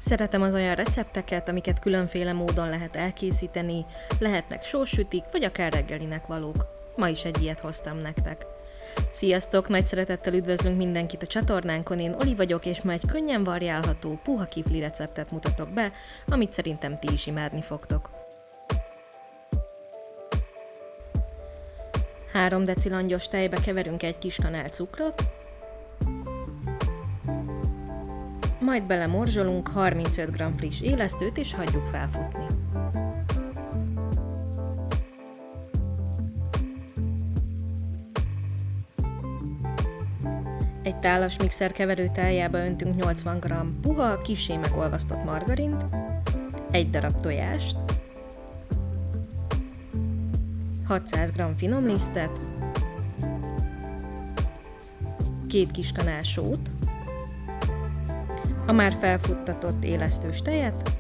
Szeretem az olyan recepteket, amiket különféle módon lehet elkészíteni, lehetnek sósütik, vagy akár reggelinek valók. Ma is egy ilyet hoztam nektek. Sziasztok! Nagy szeretettel üdvözlünk mindenkit a csatornánkon, én Oli vagyok, és ma egy könnyen variálható, puha kifli receptet mutatok be, amit szerintem ti is imádni fogtok. 3 deci langyos tejbe keverünk egy kis kanál cukrot, majd belemorzsolunk 35 g friss élesztőt, és hagyjuk felfutni. Egy tálas mixer keverőtáljába öntünk 80 g puha, kissé megolvasztott margarint, egy darab tojást, 600 g finom lisztet, 2 kis kanál sót, a már felfuttatott élesztős tejet,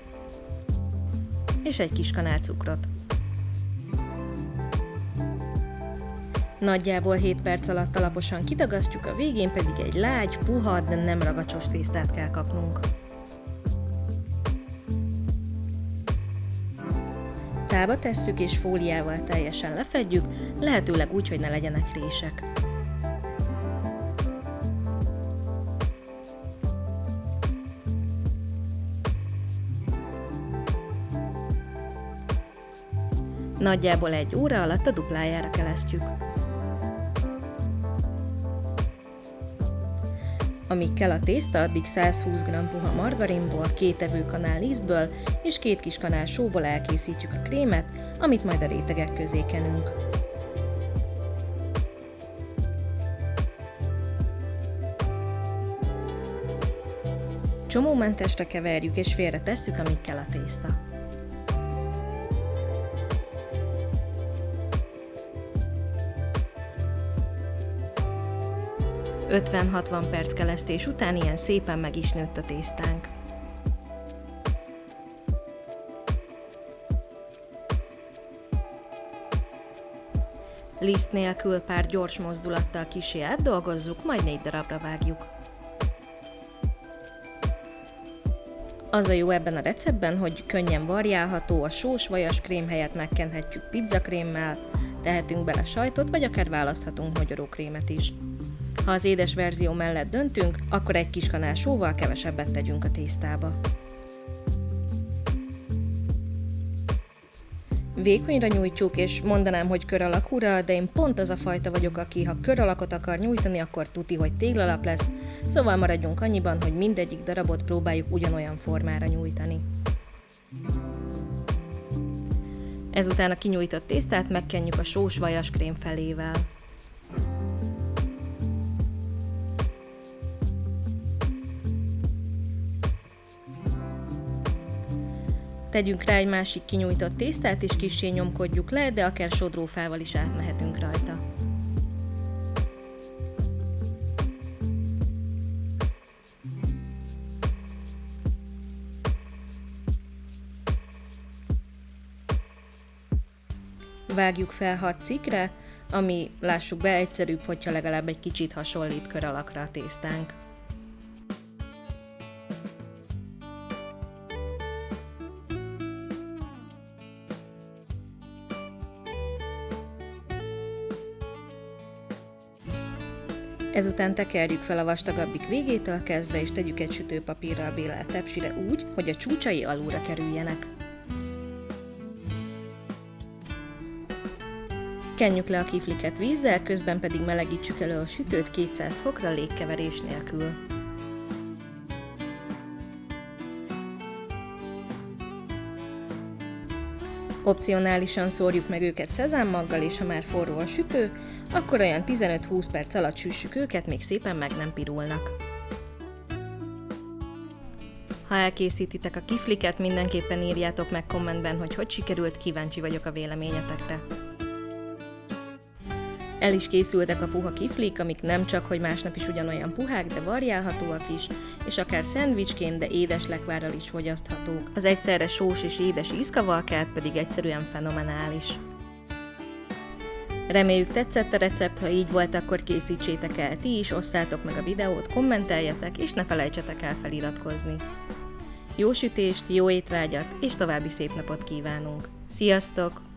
és egy kis kanál cukrot. Nagyjából 7 perc alatt alaposan kidagasztjuk, a végén pedig egy lágy, puha, de nem ragacsos tésztát kell kapnunk. Tálba tesszük és fóliával teljesen lefedjük, lehetőleg úgy, hogy ne legyenek rések. Nagyjából 1 óra alatt a duplájára kelesztjük. Amíg kell a tészta, addig 120 g puha margarinból, 2 evőkanál lisztből és 2 kis kanál sóból elkészítjük a krémet, amit majd a rétegek közé kenünk. Csomómentesre keverjük és félre tesszük, amíg kell a tészta. ...50-60 perc kelesztés után ilyen szépen meg is nőtt a tésztánk. Liszt nélkül pár gyors mozdulattal kissé átdolgozzuk, majd 4 darabra vágjuk. Az a jó ebben a receptben, hogy könnyen variálható, a sós vajas krém helyett megkenhetjük pizzakrémmel, tehetünk bele sajtot, vagy akár választhatunk mogyorókrémet is. Ha az édes verzió mellett döntünk, akkor egy kis kanál sóval kevesebbet tegyünk a tésztába. Vékonyra nyújtjuk, és mondanám, hogy kör alakúra, de én pont az a fajta vagyok, aki ha kör alakot akar nyújtani, akkor tuti, hogy téglalap lesz, szóval maradjunk annyiban, hogy mindegyik darabot próbáljuk ugyanolyan formára nyújtani. Ezután a kinyújtott tésztát megkenjük a sós vajas krém felével. Tegyünk rá egy másik kinyújtott tésztát, és kissé nyomkodjuk le, de akár sodrófával is átmehetünk rajta. Vágjuk fel 6 cikkre, ami, lássuk be, egyszerűbb, hogyha legalább egy kicsit hasonlít kör alakra a tésztánk. Ezután tekerjük fel a vastagabbik végétől kezdve, és tegyük egy sütőpapírral bélelt tepsire úgy, hogy a csúcsai alulra kerüljenek. Kenjük le a kifliket vízzel, közben pedig melegítsük elő a sütőt 200 fokra légkeverés nélkül. Opcionálisan szórjuk meg őket szezámmaggal, és ha már forró a sütő, akkor olyan 15-20 perc alatt süssük őket, még szépen meg nem pirulnak. Ha elkészítitek a kifliket, mindenképpen írjátok meg kommentben, hogy sikerült, kíváncsi vagyok a véleményetekre. El is készültek a puha kiflik, amik nem csak, hogy másnap is ugyanolyan puhák, de variálhatóak is, és akár szendvicsként, de édes lekvárral is fogyaszthatók. Az egyszerre sós és édes ízkavalkát pedig egyszerűen fenomenális. Reméljük tetszett a recept, ha így volt, akkor készítsétek el ti is, osszátok meg a videót, kommenteljetek, és ne felejtsetek el feliratkozni. Jó sütést, jó étvágyat és további szép napot kívánunk. Sziasztok!